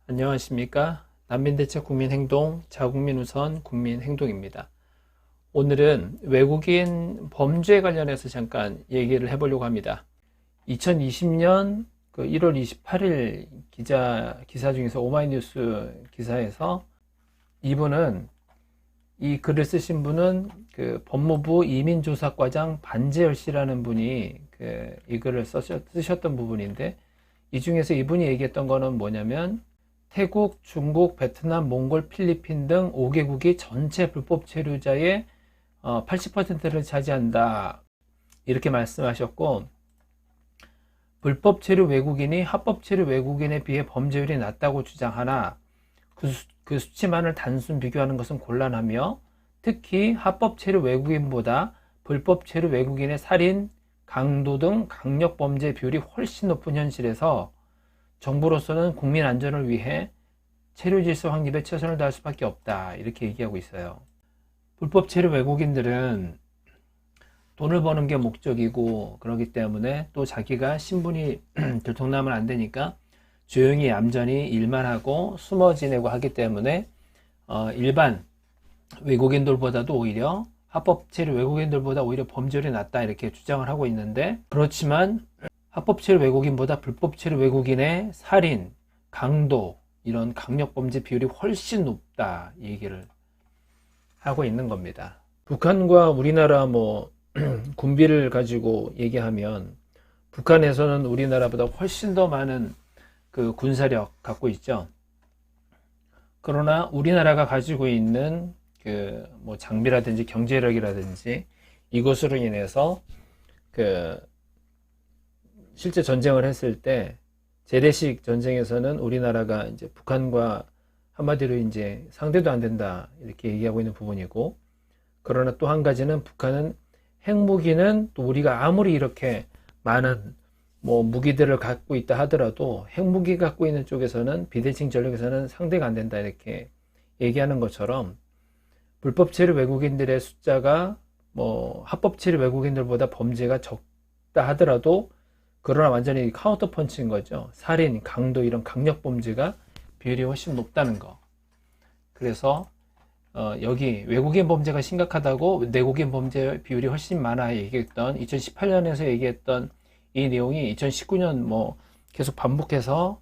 안녕하십니까? 난민대책 국민행동, 자국민우선 국민행동입니다. 오늘은 외국인 범죄 관련해서 잠깐 얘기를 해보려고 합니다. 2020년 1월 28일 기사 중에서 오마이뉴스 기사에서 이분은 이 글을 쓰신 분은 법무부 이민조사과장 반재열 씨라는 분이 이 글을 쓰셨던 부분인데, 이 중에서 이분이 얘기했던 거는 뭐냐면 태국, 중국, 베트남, 몽골, 필리핀 등 5개국이 전체 불법 체류자의 80%를 차지한다, 이렇게 말씀하셨고, 불법 체류 외국인이 합법 체류 외국인에 비해 범죄율이 낮다고 주장하나 그 수치만을 단순 비교하는 것은 곤란하며, 특히 합법 체류 외국인보다 불법 체류 외국인의 살인, 강도 등 강력 범죄 비율이 훨씬 높은 현실에서 정부로서는 국민 안전을 위해 체류 질서 확립에 최선을 다할 수밖에 없다, 이렇게 얘기하고 있어요. 불법 체류 외국인들은 돈을 버는 게 목적이고, 그렇기 때문에 또 자기가 신분이 들통나면 안 되니까 조용히 얌전히 일만 하고 숨어 지내고 하기 때문에 일반 외국인들보다도 오히려 합법 체류 외국인들보다 오히려 범죄율이 낮다, 이렇게 주장을 하고 있는데, 그렇지만 합법 체류 외국인보다 불법 체류 외국인의 살인, 강도, 이런 강력 범죄 비율이 훨씬 높다, 이 얘기를 하고 있는 겁니다. 북한과 우리나라 군비를 가지고 얘기하면 북한에서는 우리나라보다 훨씬 더 많은 군사력 갖고 있죠. 그러나 우리나라가 가지고 있는 장비라든지 경제력이라든지 이것으로 인해서 실제 전쟁을 했을 때 재래식 전쟁에서는 우리나라가 이제 북한과 한마디로 이제 상대도 안 된다, 이렇게 얘기하고 있는 부분이고, 그러나 또 한 가지는 북한은 핵무기는 또 우리가 아무리 이렇게 많은 무기들을 갖고 있다 하더라도 핵무기 갖고 있는 쪽에서는 비대칭 전력에서는 상대가 안 된다, 이렇게 얘기하는 것처럼 불법 체류 외국인들의 숫자가 합법 체류 외국인들보다 범죄가 적다 하더라도, 그러나 완전히 카운터 펀치인 거죠. 살인, 강도, 이런 강력 범죄가 비율이 훨씬 높다는 거. 그래서 여기 외국인 범죄가 심각하다고 내국인 범죄 비율이 훨씬 많아 얘기했던 2018년에서 얘기했던 이 내용이 2019년 계속 반복해서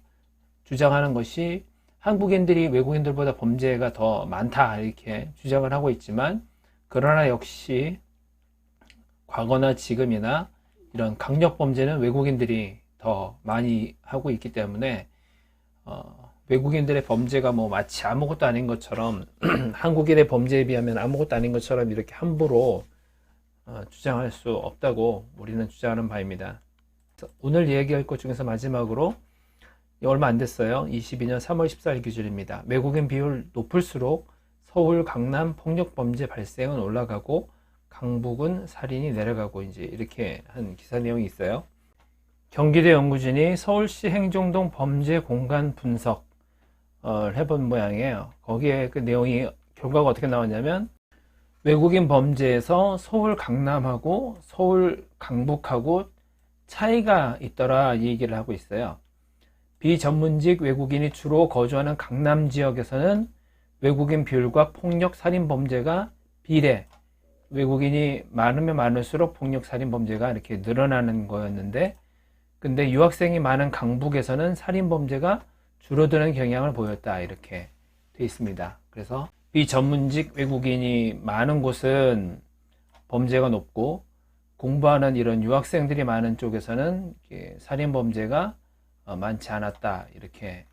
주장하는 것이 한국인들이 외국인들보다 범죄가 더 많다, 이렇게 주장을 하고 있지만, 그러나 역시 과거나 지금이나 이런 강력 범죄는 외국인들이 더 많이 하고 있기 때문에 외국인들의 범죄가 마치 아무것도 아닌 것처럼 한국인의 범죄에 비하면 아무것도 아닌 것처럼 이렇게 함부로 주장할 수 없다고 우리는 주장하는 바입니다. 오늘 얘기할 것 중에서 마지막으로, 얼마 안 됐어요. 22년 3월 14일 기준입니다. 외국인 비율 높을수록 서울, 강남 폭력 범죄 발생은 올라가고 강북은 살인이 내려가고, 이제 이렇게 한 기사 내용이 있어요. 경기대 연구진이 서울시 행정동 범죄 공간 분석을 해본 모양이에요. 거기에 내용이, 결과가 어떻게 나왔냐면, 외국인 범죄에서 서울 강남하고 서울 강북하고 차이가 있더라, 이 얘기를 하고 있어요. 비전문직 외국인이 주로 거주하는 강남 지역에서는 외국인 비율과 폭력 살인 범죄가 비례, 외국인이 많으면 많을수록 폭력 살인 범죄가 이렇게 늘어나는 거였는데, 근데 유학생이 많은 강북에서는 살인 범죄가 줄어드는 경향을 보였다, 이렇게 돼 있습니다. 그래서 비전문직 외국인이 많은 곳은 범죄가 높고, 공부하는 이런 유학생들이 많은 쪽에서는 살인 범죄가 많지 않았다, 이렇게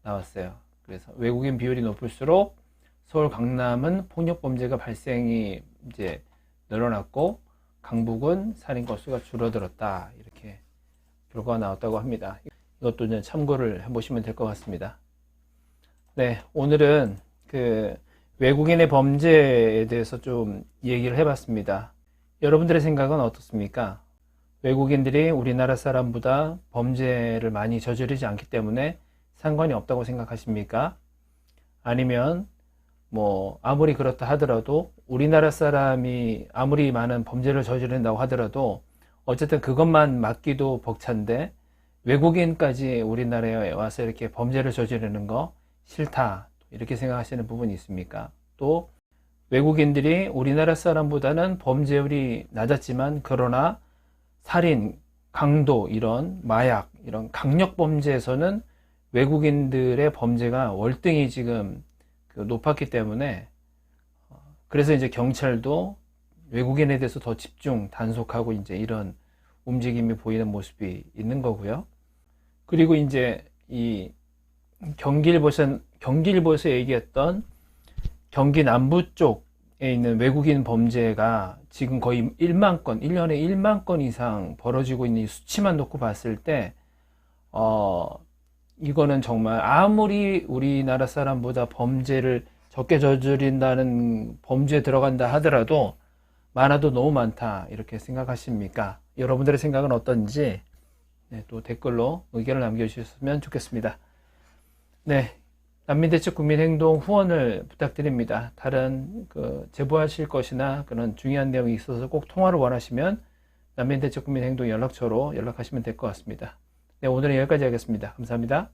나왔어요. 그래서 외국인 비율이 높을수록 서울 강남은 폭력 범죄가 발생이 이제 늘어났고, 강북은 살인 건수가 줄어들었다, 이렇게 결과가 나왔다고 합니다. 이것도 이제 참고를 해보시면 될 것 같습니다. 네, 오늘은 외국인의 범죄에 대해서 좀 얘기를 해봤습니다. 여러분들의 생각은 어떻습니까? 외국인들이 우리나라 사람보다 범죄를 많이 저지르지 않기 때문에 상관이 없다고 생각하십니까? 아니면 아무리 그렇다 하더라도 우리나라 사람이 아무리 많은 범죄를 저지른다고 하더라도 어쨌든 그것만 막기도 벅찬데 외국인까지 우리나라에 와서 이렇게 범죄를 저지르는 거 싫다, 이렇게 생각하시는 부분이 있습니까? 또 외국인들이 우리나라 사람보다는 범죄율이 낮았지만 그러나 살인, 강도, 이런 마약, 이런 강력 범죄에서는 외국인들의 범죄가 월등히 지금 높았기 때문에, 그래서 이제 경찰도 외국인에 대해서 더 집중, 단속하고 이제 이런 움직임이 보이는 모습이 있는 거고요. 그리고 이제 이 경기일보에서 얘기했던 경기 남부 쪽에 있는 외국인 범죄가 지금 거의 1만 건, 1년에 1만 건 이상 벌어지고 있는 이 수치만 놓고 봤을 때, 이거는 정말 아무리 우리나라 사람보다 범죄를 적게 저지른다는, 범죄에 들어간다 하더라도 많아도 너무 많다, 이렇게 생각하십니까? 여러분들의 생각은 어떤지, 네, 또 댓글로 의견을 남겨주셨으면 좋겠습니다. 네, 난민대책 국민행동 후원을 부탁드립니다. 다른 제보하실 것이나 그런 중요한 내용이 있어서 꼭 통화를 원하시면 난민대책 국민행동 연락처로 연락하시면 될 것 같습니다. 네, 오늘은 여기까지 하겠습니다. 감사합니다.